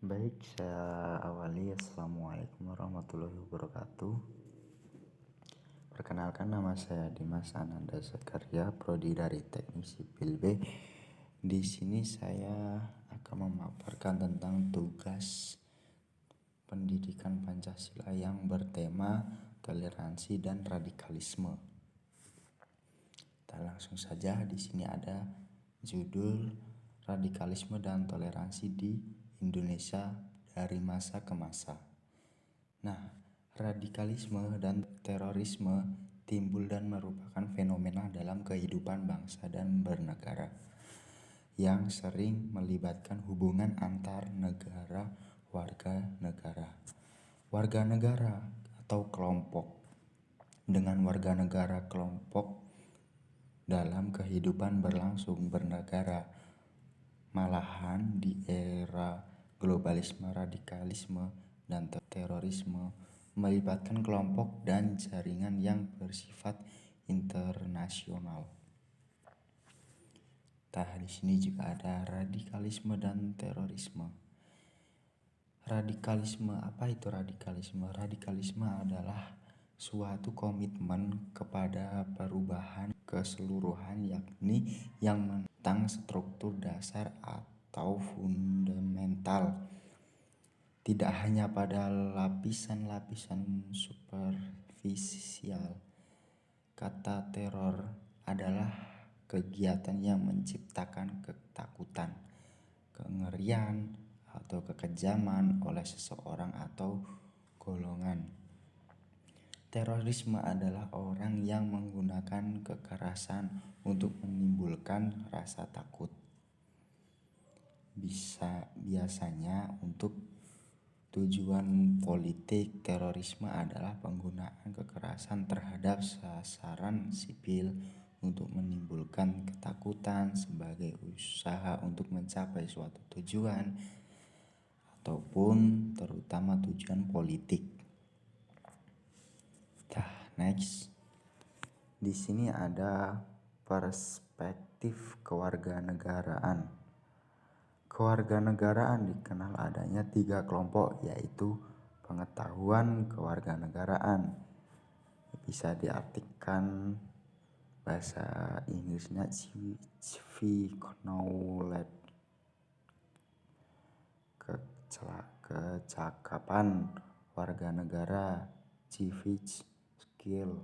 Baik, saya awali. Assalamualaikum warahmatullahi wabarakatuh. Perkenalkan, nama saya Dimas Ananda Zakaria, prodi dari Teknik Sipil B. Di sini saya akan memaparkan tentang tugas pendidikan Pancasila yang bertema toleransi dan radikalisme. Kita langsung saja. Di sini ada judul radikalisme dan toleransi di Indonesia dari masa ke masa. Nah, radikalisme dan terorisme timbul dan merupakan fenomena dalam kehidupan bangsa dan bernegara yang sering melibatkan hubungan antar negara, warga negara atau kelompok dengan warga negara kelompok dalam kehidupan berlangsung bernegara. Malahan di era globalisme, radikalisme, dan terorisme melibatkan kelompok dan jaringan yang bersifat internasional. Di sini juga ada radikalisme dan terorisme. Radikalisme, apa itu radikalisme? Radikalisme adalah suatu komitmen kepada perubahan keseluruhan, yakni yang menentang struktur dasar atau fundamental, tidak hanya pada lapisan-lapisan superficial. Kata teror adalah kegiatan yang menciptakan ketakutan, kengerian, atau kekejaman oleh seseorang atau golongan. Terorisme adalah orang yang menggunakan kekerasan untuk menimbulkan rasa takut. Biasanya untuk tujuan politik. Terorisme adalah penggunaan kekerasan terhadap sasaran sipil untuk menimbulkan ketakutan sebagai usaha untuk mencapai suatu tujuan ataupun terutama tujuan politik. Next. Di sini ada perspektif kewarganegaraan. Kewarganegaraan dikenal adanya 3 kelompok, yaitu pengetahuan kewarganegaraan. Bisa diartikan bahasa Inggrisnya civic knowledge, kecakapan warga negara, civic skill.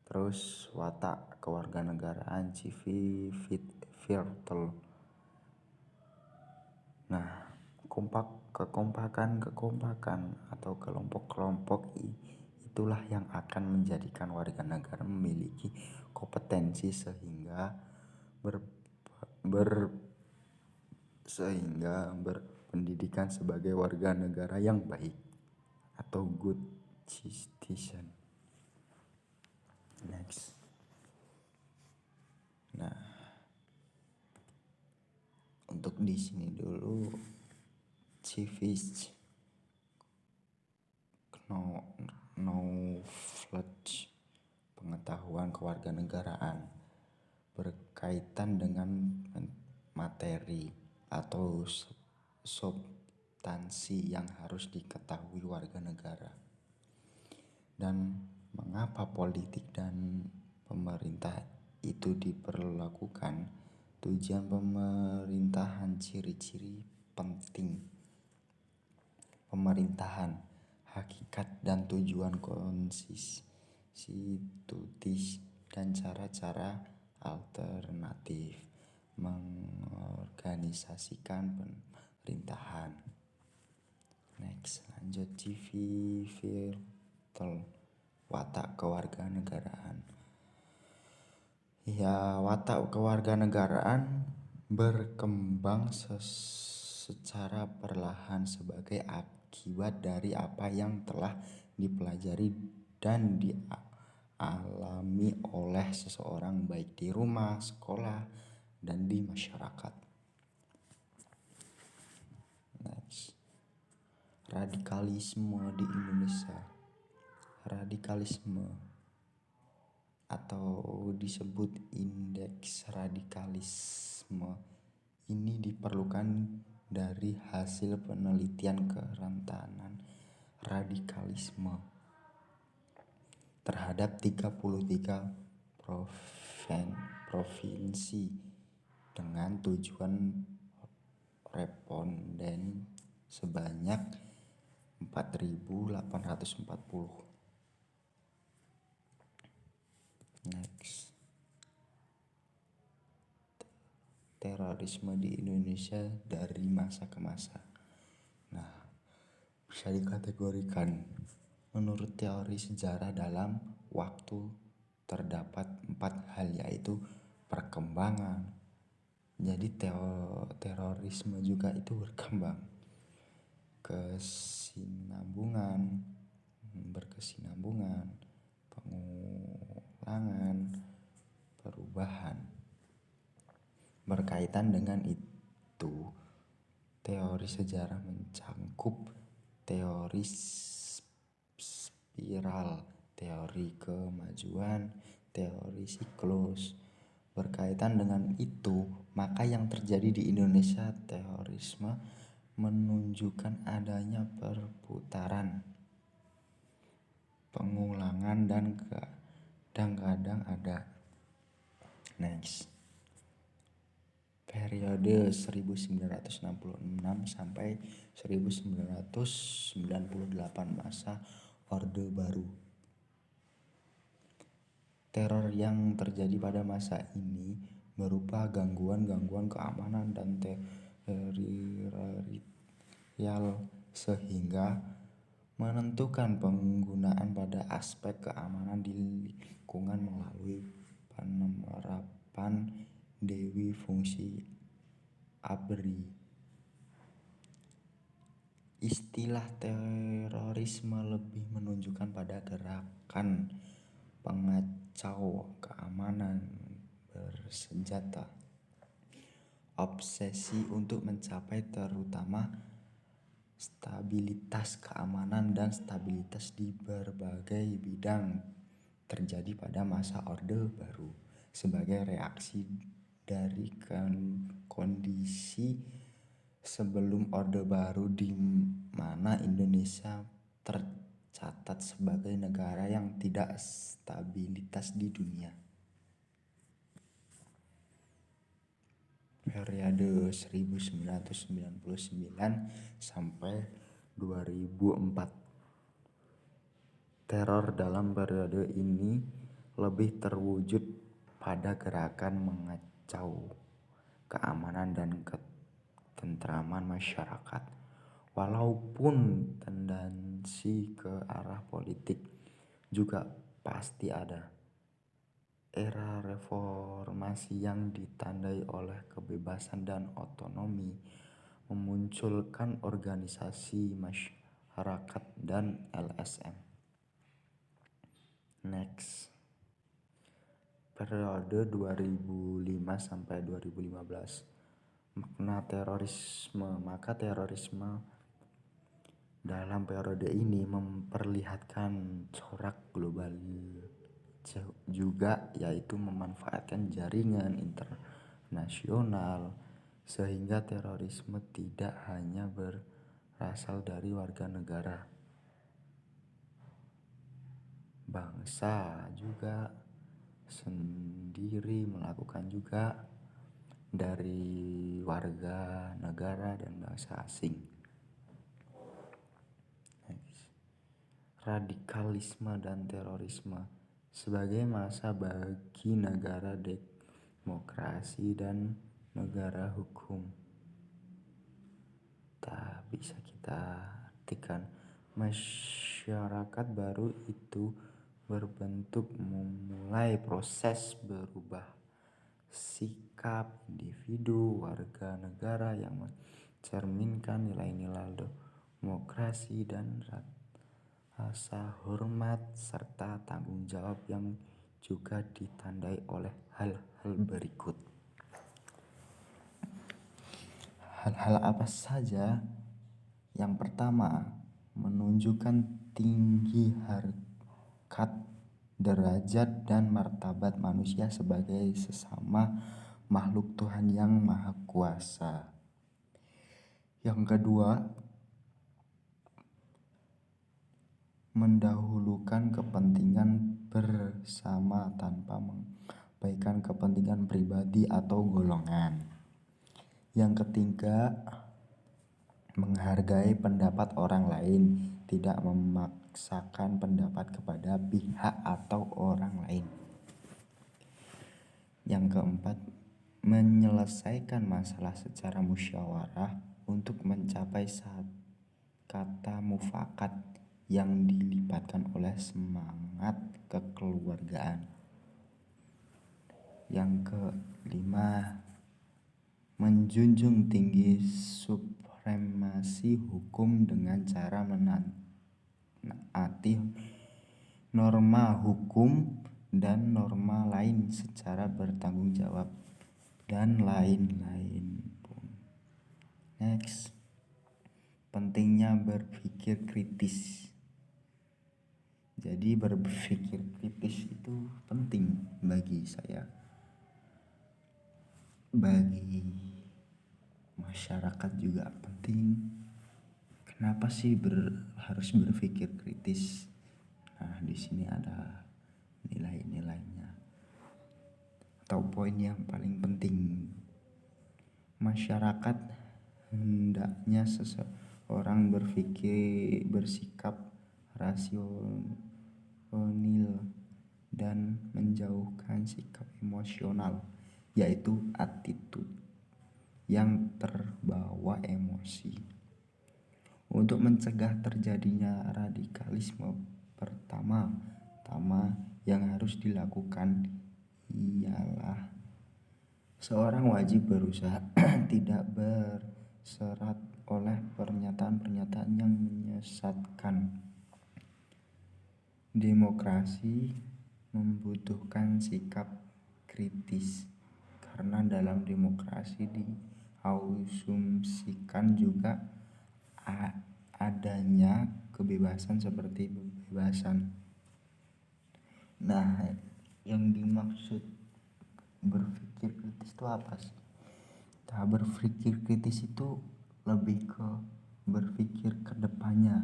Terus watak kewarganegaraan, civic virtue. Nah, kekompakan atau kelompok-kelompok itulah yang akan menjadikan warga negara memiliki kompetensi sehingga berpendidikan sebagai warga negara yang baik atau good citizen. Next. Nah, untuk di sini dulu civic knowledge, pengetahuan kewarganegaraan, berkaitan dengan materi atau substansi yang harus diketahui warga negara. Dan mengapa politik dan pemerintah itu diperlakukan? Tujuan pemerintahan, ciri-ciri penting pemerintahan, hakikat dan tujuan konstitusi dan cara-cara alternatif mengorganisasikan pemerintahan. Next, lanjut civil watak kewarganegaraan. Ya, watak kewarganegaraan berkembang secara perlahan sebagai akibat dari apa yang telah dipelajari dan dialami oleh seseorang baik di rumah, sekolah, dan di masyarakat. Next. Radikalisme di Indonesia. Radikalisme atau disebut indeks radikalisme ini diperlukan dari hasil penelitian kerentanan radikalisme terhadap 33 provinsi dengan tujuan responden sebanyak 4.840. Next. Terorisme di Indonesia dari masa ke masa. Nah, bisa dikategorikan menurut teori sejarah dalam waktu terdapat 4 hal, yaitu perkembangan. Jadi terorisme juga itu berkembang, berkesinambungan, pengulangan, perubahan. Berkaitan dengan itu, teori sejarah mencangkup teori spiral, teori kemajuan, teori siklus. Berkaitan dengan itu, maka yang terjadi di Indonesia terorisme menunjukkan adanya perputaran, pengulangan, dan kadang-kadang ada. Next. Periode 1966 sampai 1998 masa Orde Baru. Teror yang terjadi pada masa ini berupa gangguan keamanan dan teritorial sehingga menentukan penggunaan pada aspek keamanan di lingkungan melalui penerapan Dewi fungsi ABRI. Istilah terorisme lebih menunjukkan pada gerakan pengacau keamanan bersenjata, obsesi untuk mencapai terutama stabilitas keamanan dan stabilitas di berbagai bidang terjadi pada masa Orde Baru sebagai reaksi dari kondisi sebelum Orde Baru di mana Indonesia tercatat sebagai negara yang tidak stabilitas di dunia. Periode 1999 sampai 2004. Teror dalam periode ini lebih terwujud pada gerakan mengacau keamanan dan ketentraman masyarakat. Walaupun tendensi ke arah politik juga pasti ada. Era reformasi yang ditandai oleh kebebasan dan otonomi memunculkan organisasi masyarakat dan LSM. Next. Periode 2005 sampai 2015. Makna terorisme. Maka terorisme dalam periode ini memperlihatkan corak global juga, yaitu memanfaatkan jaringan internasional sehingga terorisme tidak hanya berasal dari warga negara bangsa juga sendiri, melakukan juga dari warga negara dan bangsa asing. Radikalisme dan terorisme sebagai masa bagi negara demokrasi dan negara hukum. Tak bisa kita artikan masyarakat baru itu berbentuk memulai proses berubah sikap individu warga negara yang mencerminkan nilai-nilai demokrasi dan rasa hormat serta tanggung jawab yang juga ditandai oleh hal-hal berikut. Hal-hal apa saja? Yang pertama, menunjukkan tinggi harkat, derajat, dan martabat manusia sebagai sesama makhluk Tuhan yang Maha Kuasa. Yang kedua, mendahulukan kepentingan bersama tanpa mengabaikan kepentingan pribadi atau golongan. Yang ketiga, menghargai pendapat orang lain, tidak memaksakan pendapat kepada pihak atau orang lain. Yang keempat, menyelesaikan masalah secara musyawarah untuk mencapai kata mufakat yang dilibatkan oleh semangat kekeluargaan. Yang kelima, menjunjung tinggi supremasi hukum dengan cara menaati norma hukum dan norma lain secara bertanggung jawab, dan lain-lain. Next, pentingnya berpikir kritis. Jadi berpikir kritis itu penting bagi saya, bagi masyarakat juga penting. Kenapa sih harus berpikir kritis? Nah, di sini ada nilai-nilainya atau poin yang paling penting. Masyarakat hendaknya seseorang bersikap rasional dan menjauhkan sikap emosional, yaitu attitude yang terbawa emosi. Untuk mencegah terjadinya radikalisme, pertama-tama yang harus dilakukan ialah seorang wajib berusaha tidak berserat oleh pernyataan-pernyataan yang menyesatkan. Demokrasi membutuhkan sikap kritis, karena dalam demokrasi diasumsikan juga adanya kebebasan seperti kebebasan. Nah, yang dimaksud berpikir kritis itu apa sih? Nah, berpikir kritis itu lebih ke berpikir ke depannya.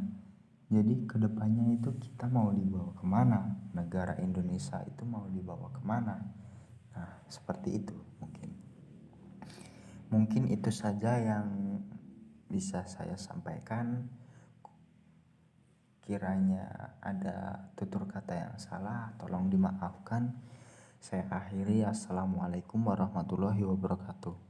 Jadi kedepannya itu kita mau dibawa kemana, negara Indonesia itu mau dibawa kemana. Nah, seperti itu mungkin itu saja yang bisa saya sampaikan. Kiranya ada tutur kata yang salah, tolong dimaafkan. Saya akhiri, assalamualaikum warahmatullahi wabarakatuh.